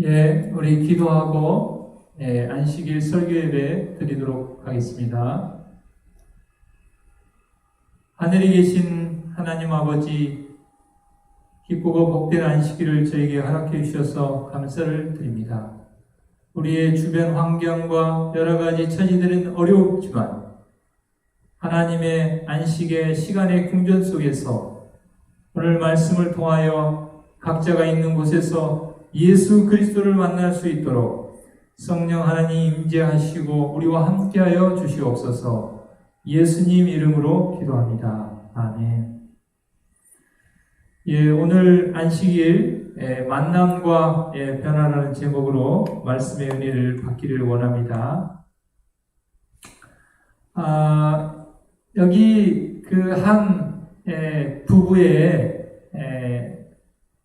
예, 우리 기도하고 안식일 설교 예배 드리도록 하겠습니다. 하늘에 계신 하나님 아버지, 기쁘고 복된 안식일을 저에게 허락해 주셔서 감사를 드립니다. 우리의 주변 환경과 여러 가지 처지들은 어렵지만 하나님의 안식의 시간의 궁전 속에서 오늘 말씀을 통하여 각자가 있는 곳에서 예수 그리스도를 만날 수 있도록 성령 하나님 임재하시고 우리와 함께하여 주시옵소서. 예수님 이름으로 기도합니다. 아멘. 예, 오늘 안식일 만남과 변화라는 제목으로 말씀의 은혜를 받기를 원합니다. 여기 그 한 부부의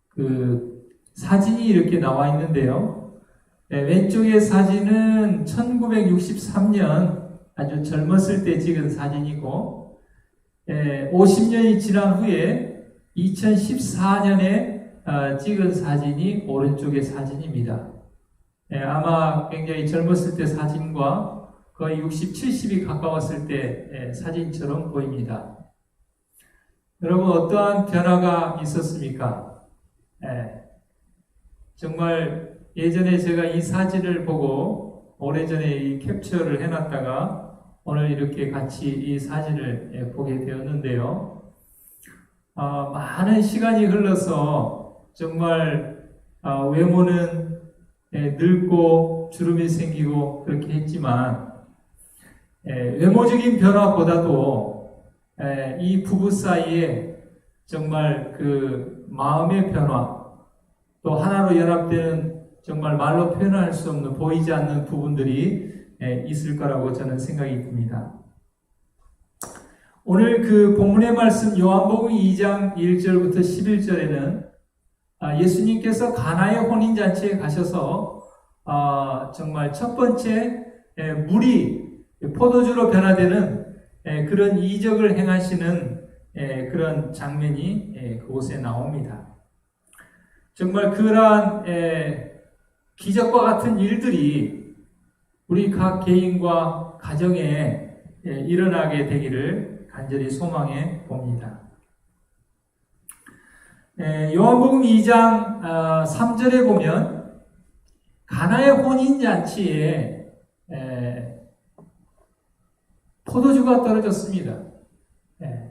그 사진이 이렇게 나와 있는데요. 왼쪽의 사진은 1963년 아주 젊었을 때 찍은 사진이고 50년이 지난 후에 2014년에 찍은 사진이 오른쪽의 사진입니다. 아마 굉장히 젊었을 때 사진과 거의 60, 70이 가까웠을 때 사진처럼 보입니다. 여러분 어떠한 변화가 있었습니까? 정말 예전에 제가 이 사진을 보고 오래전에 이 캡처를 해놨다가 오늘 이렇게 같이 이 사진을 보게 되었는데요. 많은 시간이 흘러서 정말 외모는 늙고 주름이 생기고 그렇게 했지만 외모적인 변화보다도 이 부부 사이에 정말 그 마음의 변화, 또 하나로 연합되는 정말 말로 표현할 수 없는 보이지 않는 부분들이 있을 거라고 저는 생각이 듭니다. 오늘 그 본문의 말씀 요한복음 2장 1절부터 11절에는 예수님께서 가나의 혼인잔치에 가셔서 정말 첫 번째 물이 포도주로 변화되는 그런 이적을 행하시는 그런 장면이 그곳에 나옵니다. 정말 그러한 기적과 같은 일들이 우리 각 개인과 가정에 일어나게 되기를 간절히 소망해 봅니다. 요한복음 2장 3절에 보면 가나의 혼인잔치에 포도주가 떨어졌습니다.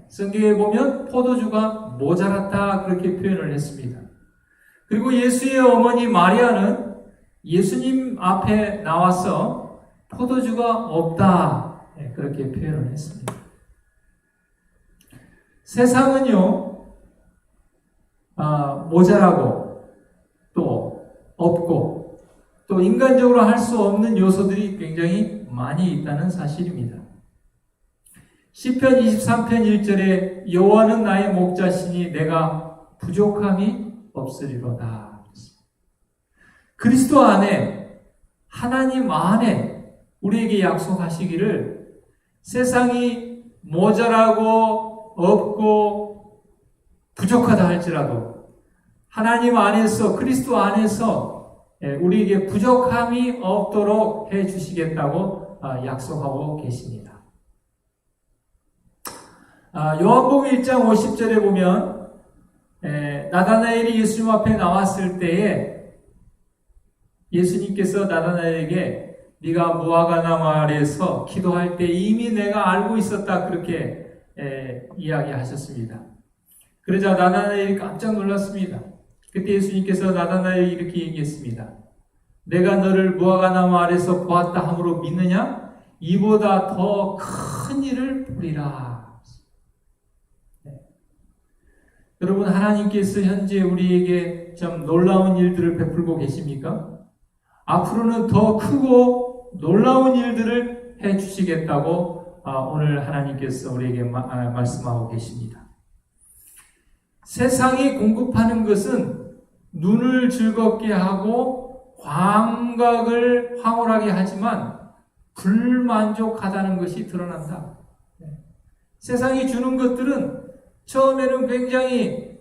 성경에 보면 포도주가 모자랐다 그렇게 표현을 했습니다. 그리고 예수의 어머니 마리아는 예수님 앞에 나와서 포도주가 없다 그렇게 표현을 했습니다. 세상은요 모자라고 또 없고 또 인간적으로 할 수 없는 요소들이 굉장히 많이 있다는 사실입니다. 시편 23편 1절에 여호와는 나의 목자시니 내가 부족함이 없으리로다. 그리스도 안에 하나님 안에 우리에게 약속하시기를 세상이 모자라고 없고 부족하다 할지라도 하나님 안에서 그리스도 안에서 우리에게 부족함이 없도록 해 주시겠다고 약속하고 계십니다. 요한복음 1장 50절에 보면 나다나엘이 예수님 앞에 나왔을 때에 예수님께서 나다나엘에게 네가 무화과나무 아래에서 기도할 때 이미 내가 알고 있었다 그렇게 이야기하셨습니다. 그러자 나다나엘이 깜짝 놀랐습니다. 그때 예수님께서 나다나엘이 이렇게 얘기했습니다. 내가 너를 무화과나무 아래에서 보았다 함으로 믿느냐? 이보다 더 큰 일을 보리라. 여러분 하나님께서 현재 우리에게 좀 놀라운 일들을 베풀고 계십니까? 앞으로는 더 크고 놀라운 일들을 해 주시겠다고 오늘 하나님께서 우리에게 말씀하고 계십니다. 세상이 공급하는 것은 눈을 즐겁게 하고 감각을 황홀하게 하지만 불만족하다는 것이 드러난다. 세상이 주는 것들은 처음에는 굉장히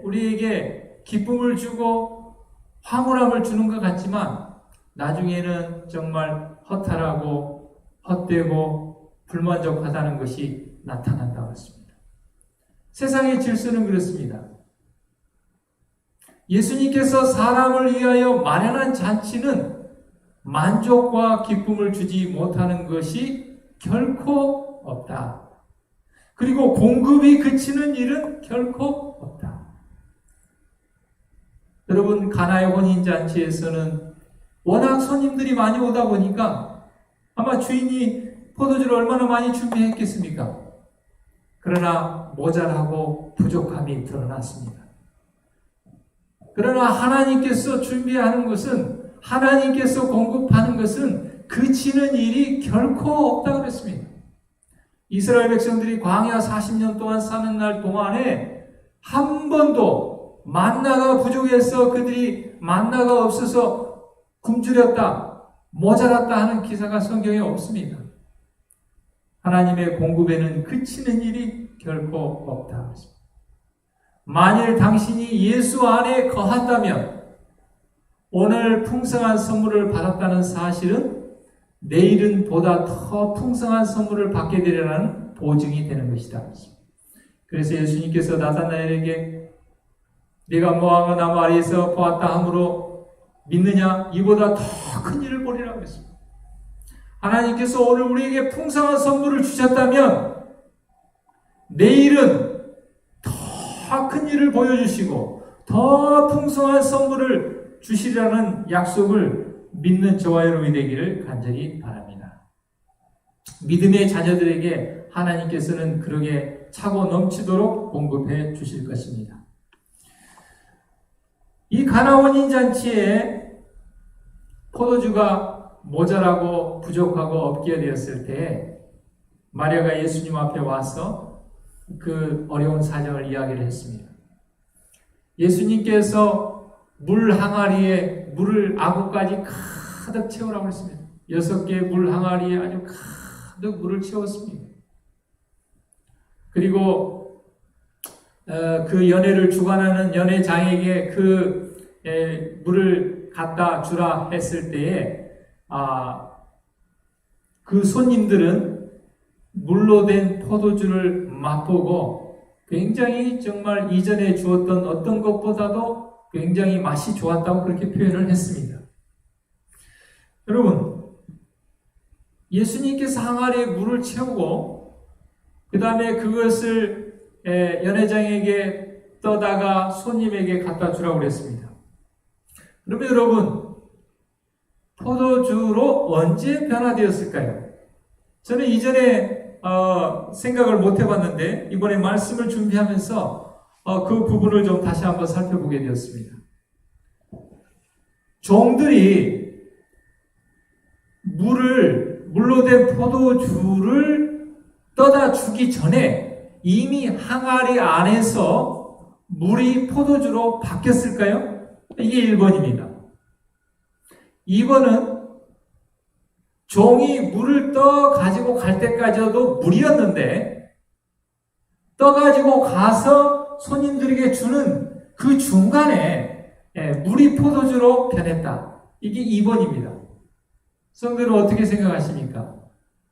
우리에게 기쁨을 주고 황홀함을 주는 것 같지만 나중에는 정말 허탈하고 헛되고 불만족하다는 것이 나타난다고 했습니다. 세상의 질서는 그렇습니다. 예수님께서 사람을 위하여 마련한 잔치는 만족과 기쁨을 주지 못하는 것이 결코 없다. 그리고 공급이 그치는 일은 결코 없다. 여러분, 가나의 혼인잔치에서는 워낙 손님들이 많이 오다 보니까 아마 주인이 포도주를 얼마나 많이 준비했겠습니까? 그러나 모자라고 부족함이 드러났습니다. 그러나 하나님께서 준비하는 것은, 하나님께서 공급하는 것은 그치는 일이 결코 없다고 그랬습니다. 이스라엘 백성들이 광야 40년 동안 사는 날 동안에 한 번도 만나가 부족해서 그들이 만나가 없어서 굶주렸다, 모자랐다 하는 기사가 성경에 없습니다. 하나님의 공급에는 그치는 일이 결코 없다. 만일 당신이 예수 안에 거한다면 오늘 풍성한 선물을 받았다는 사실은 내일은 보다 더 풍성한 선물을 받게 되리라는 보증이 되는 것이다. 그래서 예수님께서 나타나엘에게 네가 모아가 나무 아래에서 보았다 함으로 믿느냐? 이보다 더 큰 일을 보리라고 했습니다. 하나님께서 오늘 우리에게 풍성한 선물을 주셨다면 내일은 더 큰 일을 보여주시고 더 풍성한 선물을 주시라는 약속을 믿는 저와 여러분이 되기를 간절히 바랍니다. 믿음의 자녀들에게 하나님께서는 그러게 차고 넘치도록 공급해 주실 것입니다. 이 가나 혼인잔치에 포도주가 모자라고 부족하고 없게 되었을 때 마리아가 예수님 앞에 와서 그 어려운 사정을 이야기를 했습니다. 예수님께서 물 항아리에 물을 아구까지 가득 채우라고 했습니다. 6개의 물 항아리에 아주 가득 물을 채웠습니다. 그리고 그 연회를 주관하는 연회장에게 그 물을 갖다 주라 했을 때에 그 손님들은 물로 된 포도주를 맛보고 굉장히 정말 이전에 주었던 어떤 것보다도 굉장히 맛이 좋았다고 그렇게 표현을 했습니다. 여러분, 예수님께서 항아리에 물을 채우고 그 다음에 그것을 연회장에게 떠다가 손님에게 갖다 주라고 그랬습니다. 그러면 여러분, 포도주로 언제 변화되었을까요? 저는 이전에 생각을 못 해봤는데 이번에 말씀을 준비하면서 그 부분을 좀 다시 한번 살펴보게 되었습니다. 종들이 물로 된 포도주를 떠다 주기 전에 이미 항아리 안에서 물이 포도주로 바뀌었을까요? 이게 1번입니다. 2번은 종이 물을 떠 가지고 갈 때까지도 물이었는데 떠 가지고 가서 손님들에게 주는 그 중간에 물이 포도주로 변했다. 이게 2번입니다. 성도는 어떻게 생각하십니까?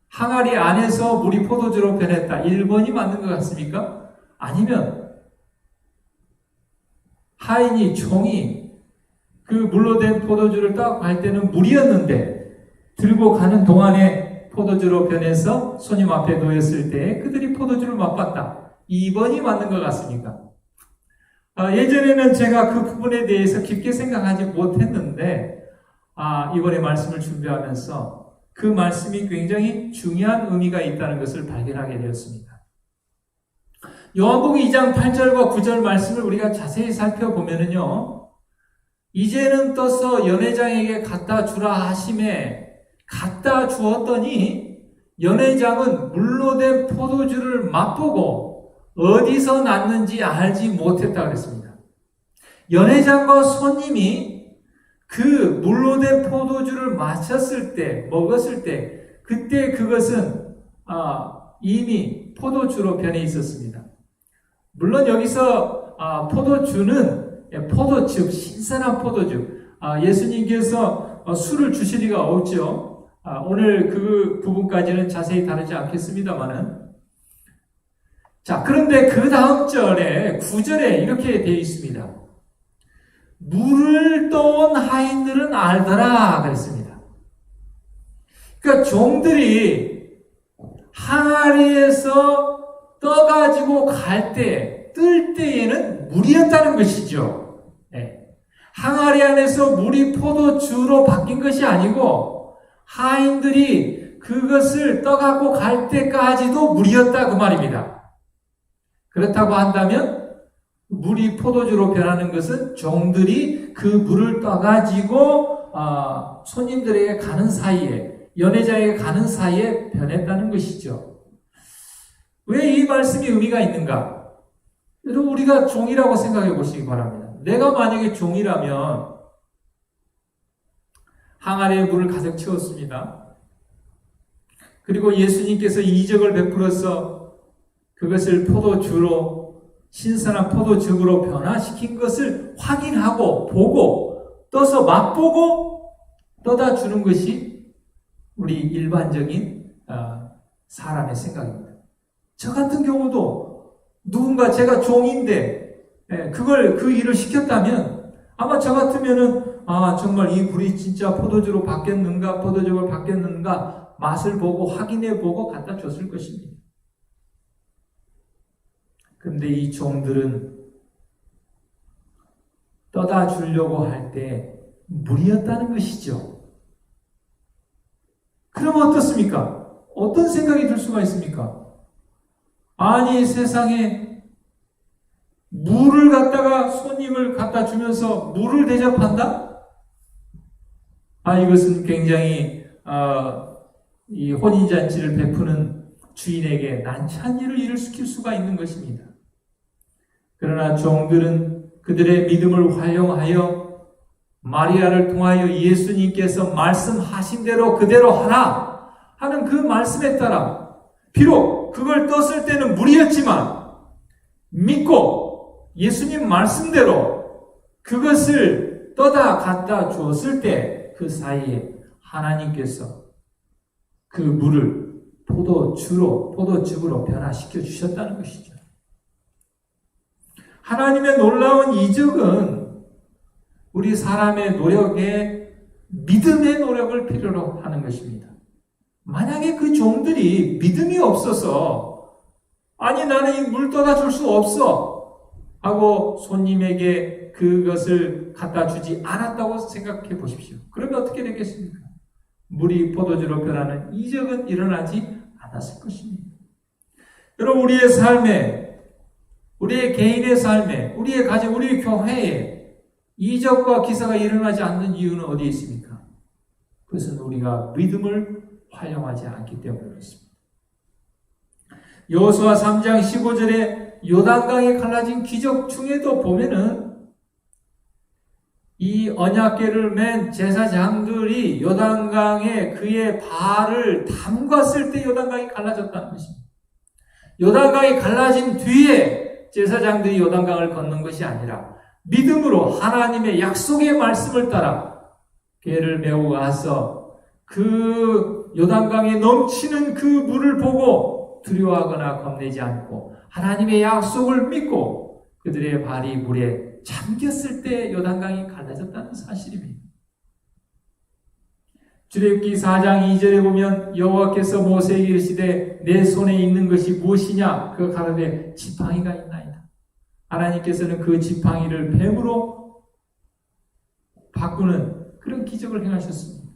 항아리 안에서 물이 포도주로 변했다. 1번이 맞는 것 같습니까? 아니면 하인이 종이 그 물로 된 포도주를 따고 갈 때는 물이었는데 들고 가는 동안에 포도주로 변해서 손님 앞에 놓였을 때 그들이 포도주를 맛봤다. 2번이 맞는 것 같습니까? 예전에는 제가 그 부분에 대해서 깊게 생각하지 못했는데 이번에 말씀을 준비하면서 그 말씀이 굉장히 중요한 의미가 있다는 것을 발견하게 되었습니다. 요한복음 2장 8절과 9절 말씀을 우리가 자세히 살펴보면은요, 이제는 떠서 연회장에게 갖다 주라 하심에 갖다 주었더니 연회장은 물로 된 포도주를 맛보고 어디서 났는지 알지 못했다 그랬습니다. 연회장과 손님이 그 물로 된 포도주를 마셨을 때, 먹었을 때, 그때 그것은 이미 포도주로 변해 있었습니다. 물론 여기서 포도주는 포도, 즉 신선한 포도주, 예수님께서 술을 주실 리가 없죠. 오늘 그 부분까지는 자세히 다루지 않겠습니다만은. 자, 그런데 그 다음 절에 9절에 이렇게 되어 있습니다. 물을 떠온 하인들은 알더라 그랬습니다. 그러니까 종들이 항아리에서 떠가지고 뜰 때에는 물이었다는 것이죠. 네. 항아리 안에서 물이 포도주로 바뀐 것이 아니고 하인들이 그것을 떠가고 갈 때까지도 물이었다 그 말입니다. 그렇다고 한다면 물이 포도주로 변하는 것은 종들이 그 물을 떠가지고 손님들에게 가는 사이에, 연회장에게 가는 사이에 변했다는 것이죠. 왜 이 말씀이 의미가 있는가? 여러분, 우리가 종이라고 생각해 보시기 바랍니다. 내가 만약에 종이라면 항아리에 물을 가득 채웠습니다. 그리고 예수님께서 이적을 베풀어서 그것을 포도주로, 신선한 포도즙으로 변화시킨 것을 확인하고 보고 떠서 맛보고 떠다 주는 것이 우리 일반적인 사람의 생각입니다. 저 같은 경우도 누군가 제가 종인데 그 일을 시켰다면 아마 저 같으면은 정말 이 물이 진짜 포도주로 바뀌었는가, 포도즙으로 바뀌었는가 맛을 보고 확인해 보고 갖다 줬을 것입니다. 그런데 이 종들은 떠다 주려고 할 때 물이었다는 것이죠. 그러면 어떻습니까? 어떤 생각이 들 수가 있습니까? 아니, 세상에 물을 갖다가 손님을 갖다 주면서 물을 대접한다? 이것은 굉장히 이 혼인잔치를 베푸는 주인에게 난처한 일을 일으킬 수가 있는 것입니다. 그러나 종들은 그들의 믿음을 활용하여 마리아를 통하여 예수님께서 말씀하신 대로 그대로 하라 하는 그 말씀에 따라 비록 그걸 떴을 때는 물이었지만 믿고 예수님 말씀대로 그것을 떠다 갖다 주었을 때 그 사이에 하나님께서 그 물을 포도즙으로 변화시켜 주셨다는 것이죠. 하나님의 놀라운 이적은 우리 사람의 노력에 믿음의 노력을 필요로 하는 것입니다. 만약에 그 종들이 믿음이 없어서 나는 이 물 떠다 줄 수 없어 하고 손님에게 그것을 갖다 주지 않았다고 생각해 보십시오. 그러면 어떻게 되겠습니까? 물이 포도주로 변하는 이적은 일어나지 않았을 것입니다. 여러분, 우리의 삶에, 우리의 개인의 삶에, 우리의 가정, 우리의 교회에 이적과 기사가 일어나지 않는 이유는 어디에 있습니까? 그것은 우리가 믿음을 활용하지 않기 때문에 그렇습니다. 여호수아 3장 15절에 요단강이 갈라진 기적 중에도 보면은 이 언약궤를 맨 제사장들이 요단강에 그의 발을 담갔을 때 요단강이 갈라졌다는 것입니다. 요단강이 갈라진 뒤에 제사장들이 요단강을 걷는 것이 아니라 믿음으로 하나님의 약속의 말씀을 따라 궤를 메고 가서 그 요단강에 넘치는 그 물을 보고 두려워하거나 겁내지 않고 하나님의 약속을 믿고 그들의 발이 물에 잠겼을 때 요단강이 갈라졌다는 사실입니다. 출애굽기 4장 2절에 보면 여호와께서 모세에게 이르시되 내 손에 있는 것이 무엇이냐? 그 가로되 지팡이가 있나이다. 하나님께서는 그 지팡이를 뱀으로 바꾸는 그런 기적을 행하셨습니다.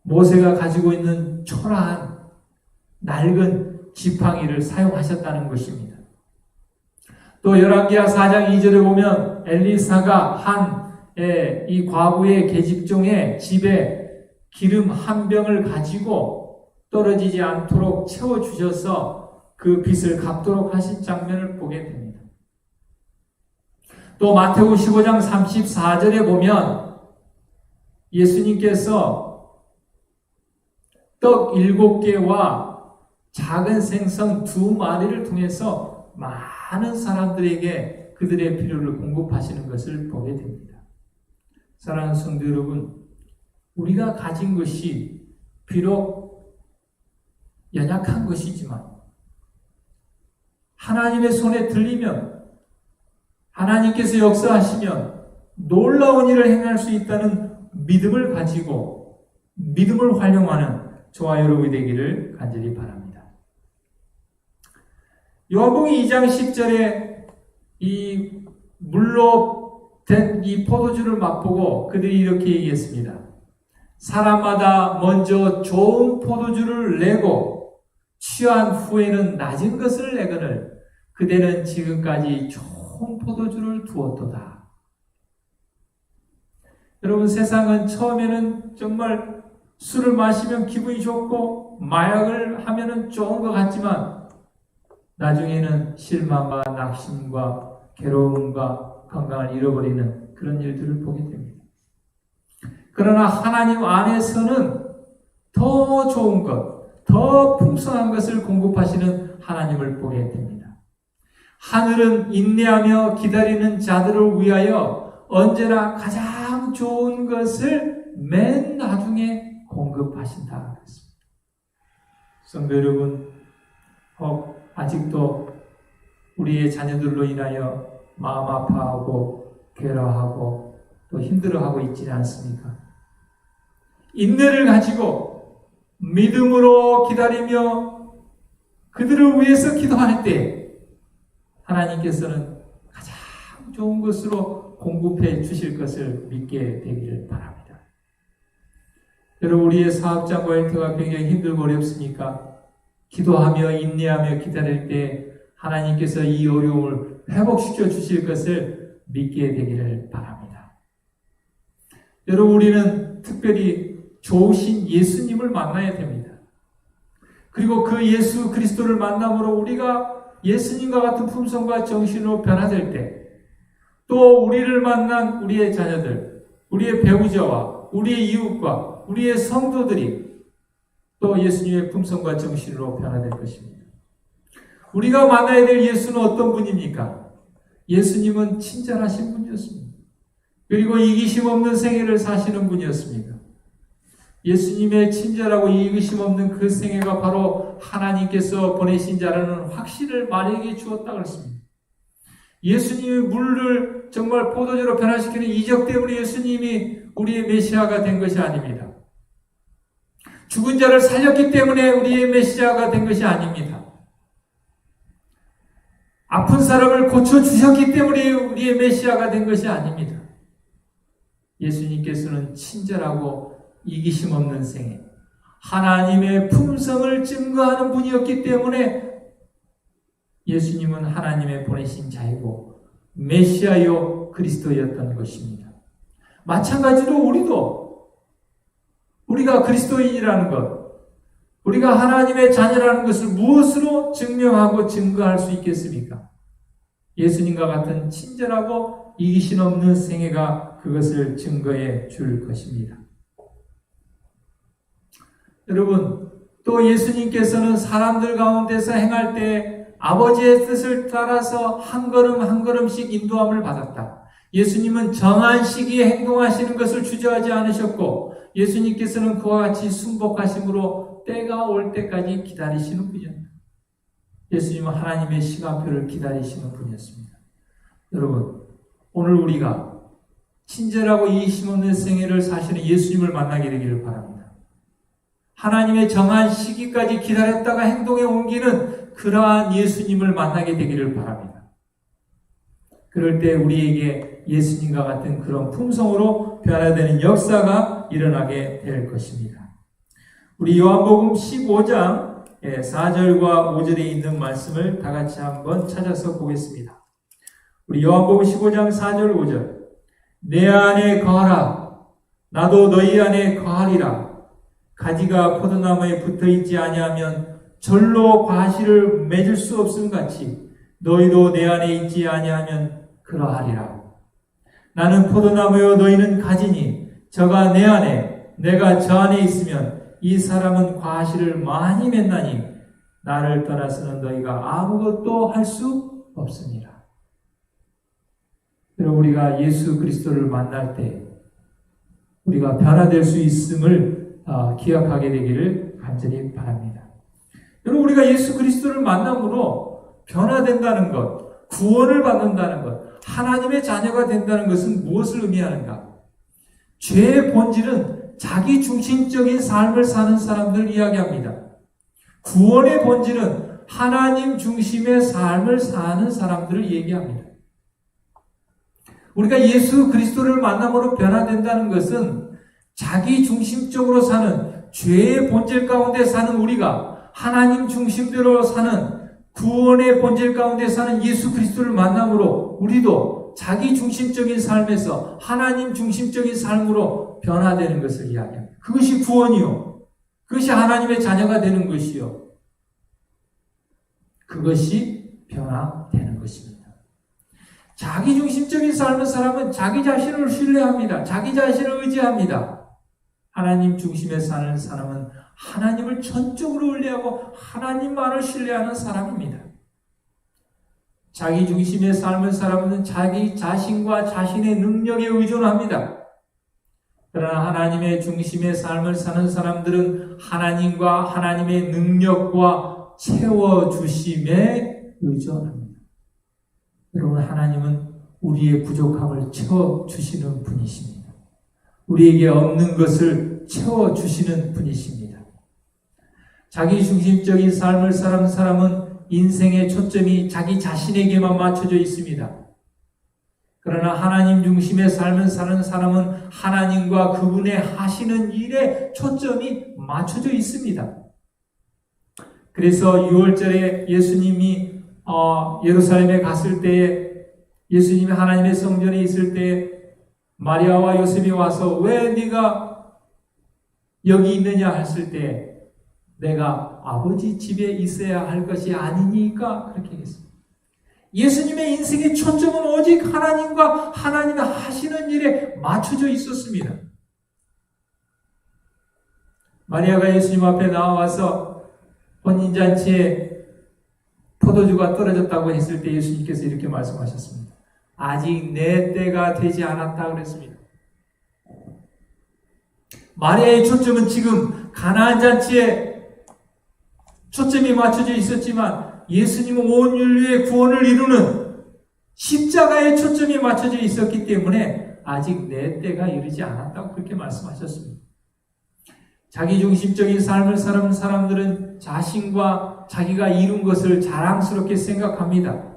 모세가 가지고 있는 초라한 낡은 지팡이를 사용하셨다는 것입니다. 또 열왕기하 4장 2절에 보면 엘리사가 이 과부의 계집종의 집에 기름 한 병을 가지고 떨어지지 않도록 채워주셔서 그 빚을 갚도록 하신 장면을 보게 됩니다. 또 마태복음 15장 34절에 보면 예수님께서 떡 7개와 작은 생선 2마리를 통해서 많은 사람들에게 그들의 필요를 공급하시는 것을 보게 됩니다. 사랑하는 성도 여러분, 우리가 가진 것이 비록 연약한 것이지만 하나님의 손에 들리면, 하나님께서 역사하시면 놀라운 일을 행할 수 있다는 믿음을 가지고 믿음을 활용하는 저와 여러분이 되기를 간절히 바랍니다. 요한복음 2장 10절에 이 물로 된 이 포도주를 맛보고 그들이 이렇게 얘기했습니다. 사람마다 먼저 좋은 포도주를 내고 취한 후에는 낮은 것을 내거늘 그대는 지금까지 좋은 포도주를 두었도다. 여러분, 세상은 처음에는 정말 술을 마시면 기분이 좋고 마약을 하면 좋은 것 같지만 나중에는 실망과 낙심과 괴로움과 건강을 잃어버리는 그런 일들을 보게 됩니다. 그러나 하나님 안에서는 더 좋은 것, 더 풍성한 것을 공급하시는 하나님을 보게 됩니다. 하늘은 인내하며 기다리는 자들을 위하여 언제나 가장 좋은 것을 맨 나중에 공급하신다. 성도 여러분, 아직도 우리의 자녀들로 인하여 마음 아파하고 괴로워하고 또 힘들어하고 있지는 않습니까? 인내를 가지고 믿음으로 기다리며 그들을 위해서 기도할 때 하나님께서는 가장 좋은 것으로 공급해 주실 것을 믿게 되기를 바랍니다. 여러분, 우리의 사업장과 일터가 굉장히 힘들고 어렵습니까? 기도하며 인내하며 기다릴 때 하나님께서 이 어려움을 회복시켜 주실 것을 믿게 되기를 바랍니다. 여러분, 우리는 특별히 좋으신 예수님을 만나야 됩니다. 그리고 그 예수 그리스도를 만남으로 우리가 예수님과 같은 품성과 정신으로 변화될 때 또 우리를 만난 우리의 자녀들, 우리의 배우자와 우리의 이웃과 우리의 성도들이 또 예수님의 품성과 정신으로 변화될 것입니다. 우리가 만나야 될 예수는 어떤 분입니까? 예수님은 친절하신 분이었습니다. 그리고 이기심 없는 생애를 사시는 분이었습니다. 예수님의 친절하고 이기심 없는 그 생애가 바로 하나님께서 보내신 자라는 확신을 만에게 주었다고 그랬습니다. 예수님이 물을 정말 포도주로 변화시키는 이적 때문에 예수님이 우리의 메시아가 된 것이 아닙니다. 죽은 자를 살렸기 때문에 우리의 메시아가 된 것이 아닙니다. 아픈 사람을 고쳐주셨기 때문에 우리의 메시아가 된 것이 아닙니다. 예수님께서는 친절하고 이기심 없는 생애, 하나님의 품성을 증거하는 분이었기 때문에 예수님은 하나님의 보내신 자이고 메시아요 그리스도였던 것입니다. 마찬가지로 우리가 그리스도인이라는 것, 우리가 하나님의 자녀라는 것을 무엇으로 증명하고 증거할 수 있겠습니까? 예수님과 같은 친절하고 이기심 없는 생애가 그것을 증거해 줄 것입니다. 여러분, 또 예수님께서는 사람들 가운데서 행할 때 아버지의 뜻을 따라서 한 걸음 한 걸음씩 인도함을 받았다. 예수님은 정한 시기에 행동하시는 것을 주저하지 않으셨고 예수님께서는 그와 같이 순복하심으로 때가 올 때까지 기다리시는 분이었다. 예수님은 하나님의 시간표를 기다리시는 분이었습니다. 여러분, 오늘 우리가 친절하고 이기심 없는 생애를 사시는 예수님을 만나게 되기를 바랍니다. 하나님의 정한 시기까지 기다렸다가 행동에 옮기는 그러한 예수님을 만나게 되기를 바랍니다. 그럴 때 우리에게 예수님과 같은 그런 품성으로 변화되는 역사가 일어나게 될 것입니다. 우리 요한복음 15장 4절과 5절에 있는 말씀을 다 같이 한번 찾아서 보겠습니다. 우리 요한복음 15장 4절 5절. 내 안에 거하라. 나도 너희 안에 거하리라. 가지가 포도나무에 붙어있지 아니하면 절로 과실을 맺을 수 없음 같이 너희도 내 안에 있지 아니하면 그러하리라. 나는 포도나무요 너희는 가지니 저가 내 안에 내가 저 안에 있으면 이 사람은 과실을 많이 맺나니 나를 떠나서는 너희가 아무것도 할 수 없습니다. 그리고 우리가 예수 그리스도를 만날 때 우리가 변화될 수 있음을 기억하게 되기를 간절히 바랍니다. 여러분, 우리가 예수 그리스도를 만남으로 변화된다는 것, 구원을 받는다는 것, 하나님의 자녀가 된다는 것은 무엇을 의미하는가? 죄의 본질은 자기 중심적인 삶을 사는 사람들을 이야기합니다. 구원의 본질은 하나님 중심의 삶을 사는 사람들을 얘기합니다. 우리가 예수 그리스도를 만남으로 변화된다는 것은 자기 중심적으로 사는 죄의 본질 가운데 사는 우리가 하나님 중심대로 사는 구원의 본질 가운데 사는 예수 그리스도를 만남으로 우리도 자기 중심적인 삶에서 하나님 중심적인 삶으로 변화되는 것을 이야기합니다. 그것이 구원이요. 그것이 하나님의 자녀가 되는 것이요. 그것이 변화되는 것입니다. 자기 중심적인 삶을 사람은 자기 자신을 신뢰합니다. 자기 자신을 의지합니다. 하나님 중심의 사는 사람은 하나님을 전적으로 의뢰하고 하나님만을 신뢰하는 사람입니다. 자기 중심의 삶을 사람은 자기 자신과 자신의 능력에 의존합니다. 그러나 하나님의 중심의 삶을 사는 사람들은 하나님과 하나님의 능력과 채워주심에 의존합니다. 여러분, 하나님은 우리의 부족함을 채워주시는 분이십니다. 우리에게 없는 것을 채워주시는 분이십니다. 자기 중심적인 삶을 사는 사람은 인생의 초점이 자기 자신에게만 맞춰져 있습니다. 그러나 하나님 중심의 삶을 사는 사람은 하나님과 그분의 하시는 일에 초점이 맞춰져 있습니다. 그래서 6월절에 예수님이 예루살렘에 갔을 때에 예수님이 하나님의 성전에 있을 때에 마리아와 요셉이 와서 왜 네가 여기 있느냐 했을 때 내가 아버지 집에 있어야 할 것이 아니니까 그렇게 했습니다. 예수님의 인생의 초점은 오직 하나님과 하나님의 하시는 일에 맞춰져 있었습니다. 마리아가 예수님 앞에 나와서 혼인잔치에 포도주가 떨어졌다고 했을 때 예수님께서 이렇게 말씀하셨습니다. 아직 내 때가 되지 않았다 그랬습니다. 마리아의 초점은 지금 가나안 잔치에 초점이 맞춰져 있었지만 예수님은 온 인류의 구원을 이루는 십자가에 초점이 맞춰져 있었기 때문에 아직 내 때가 이르지 않았다고 그렇게 말씀하셨습니다. 자기중심적인 삶을 사는 사람들은 자신과 자기가 이룬 것을 자랑스럽게 생각합니다.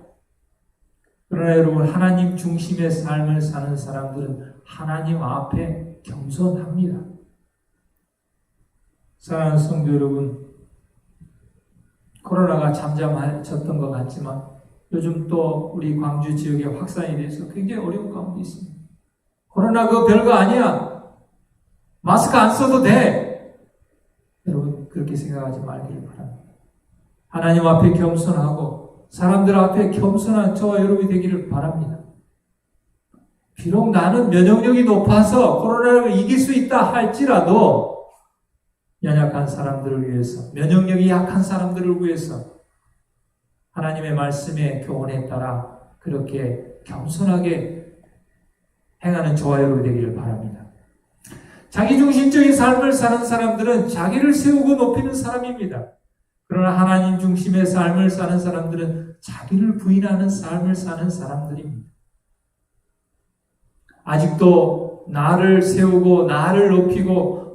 그러나 여러분, 하나님 중심의 삶을 사는 사람들은 하나님 앞에 겸손합니다. 사랑하는 성도 여러분, 코로나가 잠잠해졌던 것 같지만 요즘 또 우리 광주 지역의 확산에 대해서 굉장히 어려운 가운데 있습니다. 코로나 그거 별거 아니야. 마스크 안 써도 돼. 여러분, 그렇게 생각하지 말기를 바랍니다. 하나님 앞에 겸손하고 사람들 앞에 겸손한 저와 여러분이 되기를 바랍니다. 비록 나는 면역력이 높아서 코로나를 이길 수 있다 할지라도 연약한 사람들을 위해서, 면역력이 약한 사람들을 위해서 하나님의 말씀의 교훈에 따라 그렇게 겸손하게 행하는 저와 여러분이 되기를 바랍니다. 자기중심적인 삶을 사는 사람들은 자기를 세우고 높이는 사람입니다. 그러나 하나님 중심의 삶을 사는 사람들은 자기를 부인하는 삶을 사는 사람들입니다. 아직도 나를 세우고 나를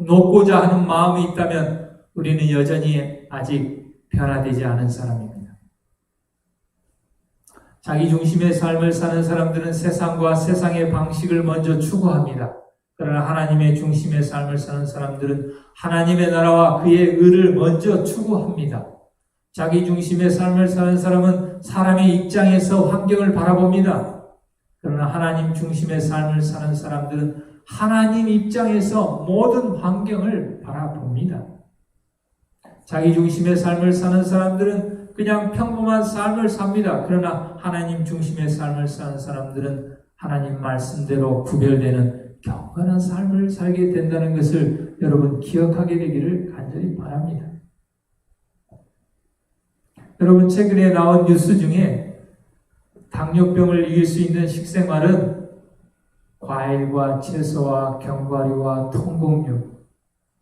높고자 하는 마음이 있다면 우리는 여전히 아직 변화되지 않은 사람입니다. 자기 중심의 삶을 사는 사람들은 세상과 세상의 방식을 먼저 추구합니다. 그러나 하나님의 중심의 삶을 사는 사람들은 하나님의 나라와 그의 의를 먼저 추구합니다. 자기 중심의 삶을 사는 사람은 사람의 입장에서 환경을 바라봅니다. 그러나 하나님 중심의 삶을 사는 사람들은 하나님 입장에서 모든 환경을 바라봅니다. 자기 중심의 삶을 사는 사람들은 그냥 평범한 삶을 삽니다. 그러나 하나님 중심의 삶을 사는 사람들은 하나님 말씀대로 구별되는 경건한 삶을 살게 된다는 것을 여러분 기억하게 되기를 간절히 바랍니다. 여러분, 최근에 나온 뉴스 중에 당뇨병을 이길 수 있는 식생활은 과일과 채소와 견과류와 통곡류,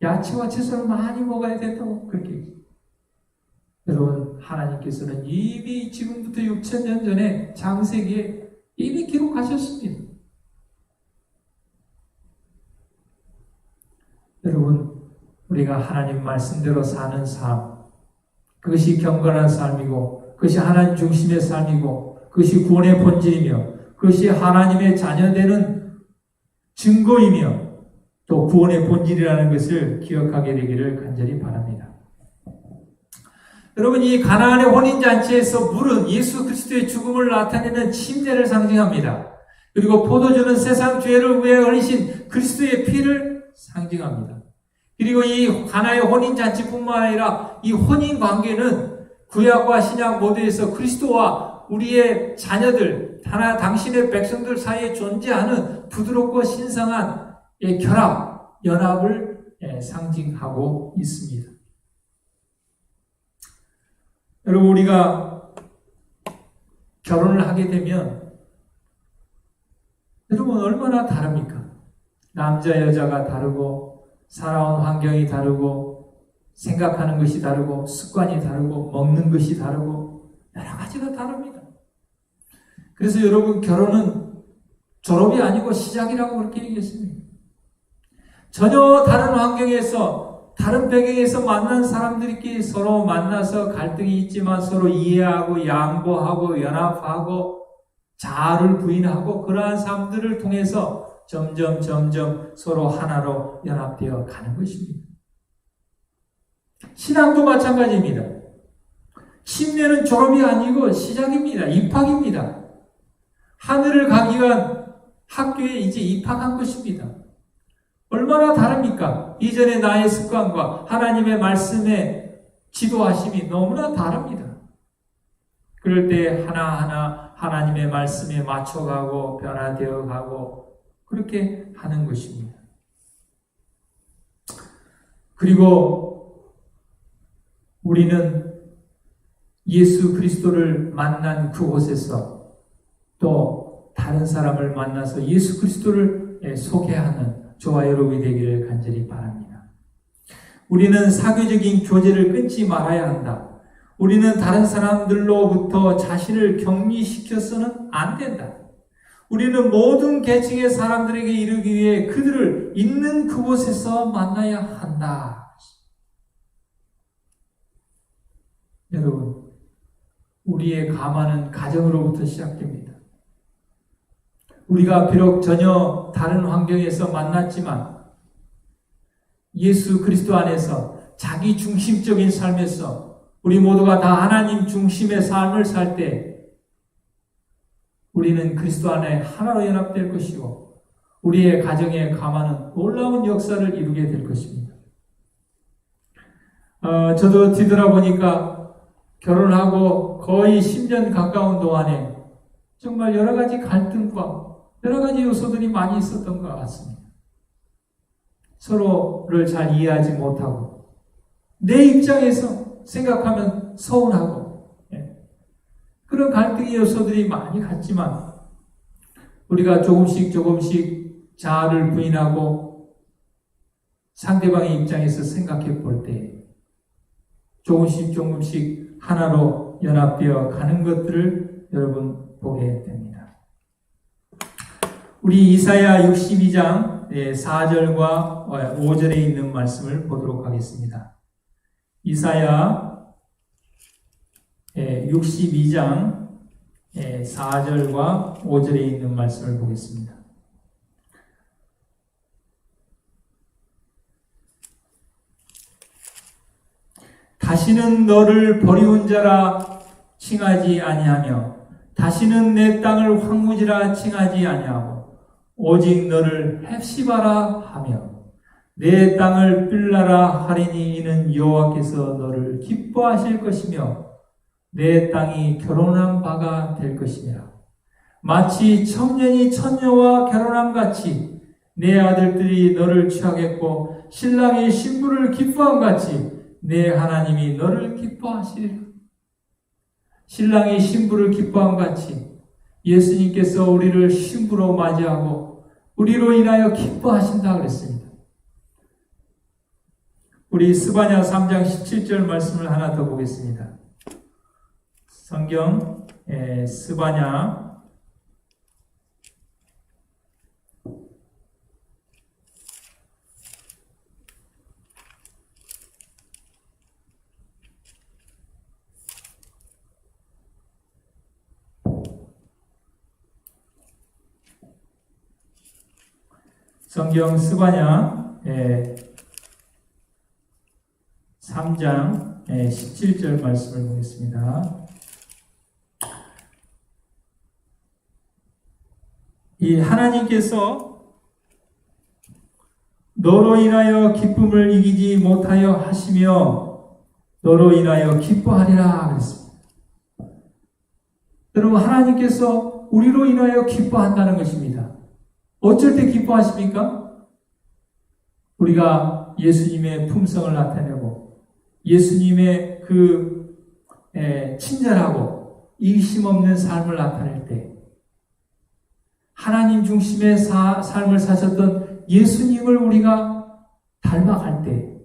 야채와 채소를 많이 먹어야 된다고 그렇게 얘기해요. 여러분, 하나님께서는 이미 지금부터 6,000년 전에 창세기에 이미 기록하셨습니다. 여러분, 우리가 하나님 말씀대로 사는 삶, 그것이 경건한 삶이고, 그것이 하나님 중심의 삶이고, 그것이 구원의 본질이며, 그것이 하나님의 자녀되는 증거이며, 또 구원의 본질이라는 것을 기억하게 되기를 간절히 바랍니다. 여러분, 이 가나안의 혼인잔치에서 물은 예수 그리스도의 죽음을 나타내는 침례를 상징합니다. 그리고 포도주는 세상 죄를 위해 흘리신 그리스도의 피를 상징합니다. 그리고 이 가나의 혼인잔치뿐만 아니라 이 혼인관계는 구약과 신약 모두에서 그리스도와 우리의 자녀들, 하나 당신의 백성들 사이에 존재하는 부드럽고 신성한 결합, 연합을 상징하고 있습니다. 여러분, 우리가 결혼을 하게 되면 여러분 얼마나 다릅니까? 남자 여자가 다르고 살아온 환경이 다르고 생각하는 것이 다르고 습관이 다르고 먹는 것이 다르고 여러 가지가 다릅니다. 그래서 여러분, 결혼은 졸업이 아니고 시작이라고 그렇게 얘기했습니다. 전혀 다른 환경에서 다른 배경에서 만난 사람들끼리 서로 만나서 갈등이 있지만 서로 이해하고 양보하고 연합하고 자아를 부인하고 그러한 삶들을 통해서 점점 서로 하나로 연합되어 가는 것입니다. 신앙도 마찬가지입니다. 침례는 졸업이 아니고 시작입니다. 입학입니다. 하늘을 가기 위한 학교에 이제 입학한 것입니다. 얼마나 다릅니까? 이전의 나의 습관과 하나님의 말씀의 지도하심이 너무나 다릅니다. 그럴 때 하나하나 하나님의 말씀에 맞춰가고 변화되어 가고 그렇게 하는 것입니다. 그리고 우리는 예수 그리스도를 만난 그곳에서 또 다른 사람을 만나서 예수 그리스도를 소개하는 저와 여러분이 되기를 간절히 바랍니다. 우리는 사교적인 교제를 끊지 말아야 한다. 우리는 다른 사람들로부터 자신을 격리시켜서는 안 된다. 우리는 모든 계층의 사람들에게 이르기 위해 그들을 있는 그곳에서 만나야 한다. 여러분, 우리의 감화는 가정으로부터 시작됩니다. 우리가 비록 전혀 다른 환경에서 만났지만 예수 그리스도 안에서 자기 중심적인 삶에서 우리 모두가 다 하나님 중심의 삶을 살 때 우리는 그리스도 안에 하나로 연합될 것이고 우리의 가정의 감화는 놀라운 역사를 이루게 될 것입니다. 저도 뒤돌아보니까 결혼하고 거의 10년 가까운 동안에 정말 여러 가지 갈등과 여러 가지 요소들이 많이 있었던 것 같습니다. 서로를 잘 이해하지 못하고 내 입장에서 생각하면 서운하고 그런 갈등의 요소들이 많이 갔지만 우리가 조금씩 자아를 부인하고 상대방의 입장에서 생각해 볼 때 조금씩 하나로 연합되어 가는 것들을 여러분 보게 됩니다. 우리 이사야 62장 4절과 5절에 있는 말씀을 보도록 하겠습니다. 이사야 62장 4절과 5절에 있는 말씀을 보겠습니다. 다시는 너를 버리운 자라 칭하지 아니하며 다시는 내 땅을 황무지라 칭하지 아니하고 오직 너를 헵시바라 하며 내 땅을 빌라라 하리니 이는 여호와께서 너를 기뻐하실 것이며 내 땅이 결혼한 바가 될 것이니라. 마치 청년이 처녀와 결혼함 같이 내 아들들이 너를 취하겠고 신랑이 신부를 기뻐함 같이 내 하나님이 너를 기뻐하시리라. 신랑이 신부를 기뻐함 같이 예수님께서 우리를 신부로 맞이하고 우리로 인하여 기뻐하신다 그랬습니다. 우리 스바냐 3장 17절 말씀을 하나 더 보겠습니다. 성경 스바냐 3장 17절 말씀을 보겠습니다. 이 하나님께서 너로 인하여 기쁨을 이기지 못하여 하시며 너로 인하여 기뻐하리라 그랬습니다. 여러분, 하나님께서 우리로 인하여 기뻐한다는 것입니다. 어쩔 때 기뻐하십니까? 우리가 예수님의 품성을 나타내고 예수님의 친절하고 이기심 없는 삶을 나타낼 때, 하나님 중심의 삶을 사셨던 예수님을 우리가 닮아갈 때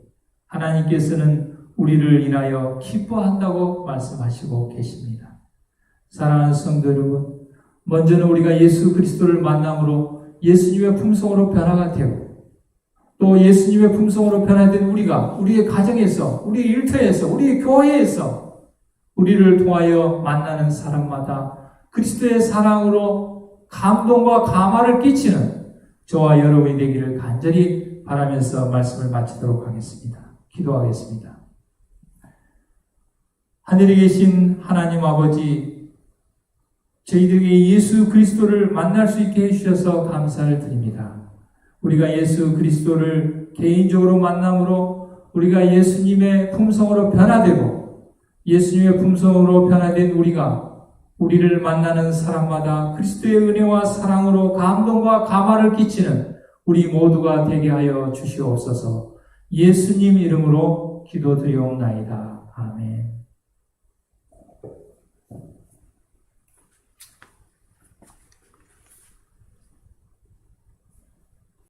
하나님께서는 우리를 인하여 기뻐한다고 말씀하시고 계십니다. 사랑하는 성도 여러분, 먼저는 우리가 예수 그리스도를 만남으로 예수님의 품성으로 변화가 되고, 또 예수님의 품성으로 변화된 우리가 우리의 가정에서, 우리의 일터에서, 우리의 교회에서 우리를 통하여 만나는 사람마다 그리스도의 사랑으로 감동과 감화를 끼치는 저와 여러분이 되기를 간절히 바라면서 말씀을 마치도록 하겠습니다. 기도하겠습니다. 하늘에 계신 하나님 아버지, 저희들에게 예수 그리스도를 만날 수 있게 해주셔서 감사를 드립니다. 우리가 예수 그리스도를 개인적으로 만남으로 우리가 예수님의 품성으로 변화되고, 예수님의 품성으로 변화된 우리를 만나는 사람마다 그리스도의 은혜와 사랑으로 감동과 감화를 끼치는 우리 모두가 되게 하여 주시옵소서. 예수님 이름으로 기도드리옵나이다. 아멘.